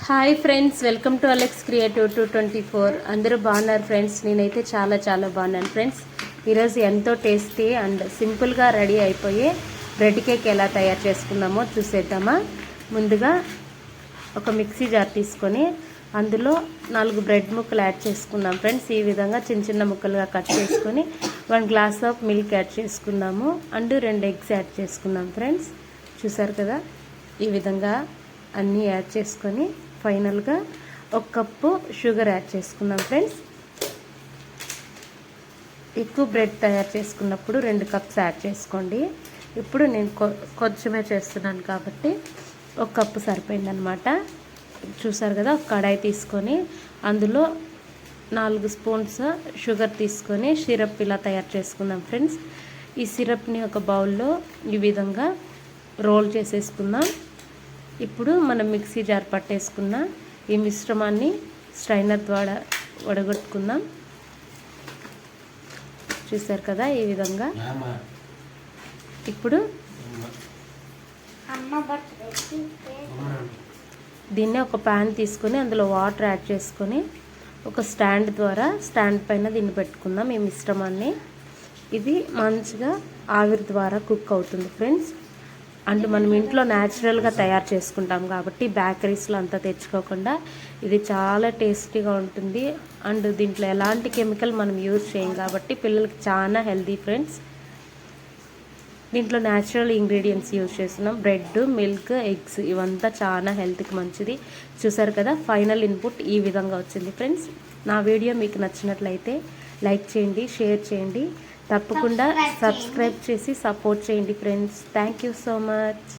Hi friends, welcome to Alex creative 224. అందరూ బాగున్నారు friends. నేనైతే చాలా బాగున్నాను ఫ్రెండ్స్. ఈరోజు ఎంతో టేస్టీ అండ్ సింపుల్గా రెడీ అయిపోయే బ్రెడ్ కేక్ ఎలా తయారు చేసుకుందామో చూసేద్దామా. ముందుగా ఒక మిక్సీ జార్ తీసుకొని అందులో 4 బ్రెడ్ ముక్కలు యాడ్ చేసుకుందాం ఫ్రెండ్స్. ఈ విధంగా చిన్న ముక్కలుగా కట్ చేసుకొని 1 గ్లాస్ ఆఫ్ మిల్క్ యాడ్ చేసుకుందాము అండ్ 2 ఎగ్స్ యాడ్ చేసుకుందాం ఫ్రెండ్స్. చూసారు కదా, ఈ విధంగా అన్నీ యాడ్ చేసుకొని ఫైనల్గా 1 కప్పు షుగర్ యాడ్ చేసుకుందాం ఫ్రెండ్స్. ఎక్కువ బ్రెడ్ తయారు చేసుకున్నప్పుడు 2 కప్స్ యాడ్ చేసుకోండి. ఇప్పుడు నేను కొంచెమే చేస్తున్నాను కాబట్టి 1 కప్పు సరిపోయిందనమాట. చూసారు కదా, ఒక కడాయి తీసుకొని అందులో 4 స్పూన్స్ షుగర్ తీసుకొని సిరప్ ఇలా తయారు చేసుకుందాం ఫ్రెండ్స్. ఈ సిరప్ని ఒక బౌల్లో ఈ విధంగా రోల్ చేసేసుకుందాం. ఇప్పుడు మనం మిక్సీ జార్ పట్టేసుకున్న ఈ మిశ్రమాన్ని స్ట్రైనర్ ద్వారా వడగొట్టుకుందాం. చూసారు కదా, ఈ విధంగా. ఇప్పుడు దీన్ని ఒక ప్యాన్ తీసుకొని అందులో వాటర్ యాడ్ చేసుకొని ఒక స్టాండ్ పైన దీన్ని పెట్టుకుందాం. ఈ మిశ్రమాన్ని ఇది మంచిగా ఆవిరి ద్వారా కుక్ అవుతుంది ఫ్రెండ్స్. అండ్ మనం ఇంట్లో న్యాచురల్గా తయారు చేసుకుంటాం కాబట్టి బేకరీస్లో అంతా తెచ్చుకోకుండా ఇది చాలా టేస్టీగా ఉంటుంది. అండ్ దీంట్లో ఎలాంటి కెమికల్ మనం యూజ్ చేయం కాబట్టి పిల్లలకి చాలా హెల్తీ ఫ్రెండ్స్. దీంట్లో న్యాచురల్ ఇంగ్రీడియంట్స్ యూజ్ చేస్తున్నాం. బ్రెడ్, మిల్క్, ఎగ్స్ ఇవంతా చాలా హెల్త్కి మంచిది. చూసారు కదా, ఫైనల్ ఇన్పుట్ ఈ విధంగా వచ్చింది ఫ్రెండ్స్. నా వీడియో మీకు నచ్చినట్లయితే లైక్ చేయండి, షేర్ చేయండి, తప్పకుండా సబ్స్క్రైబ్ చేసి సపోర్ట్ చేయండి friends. Thank you so much.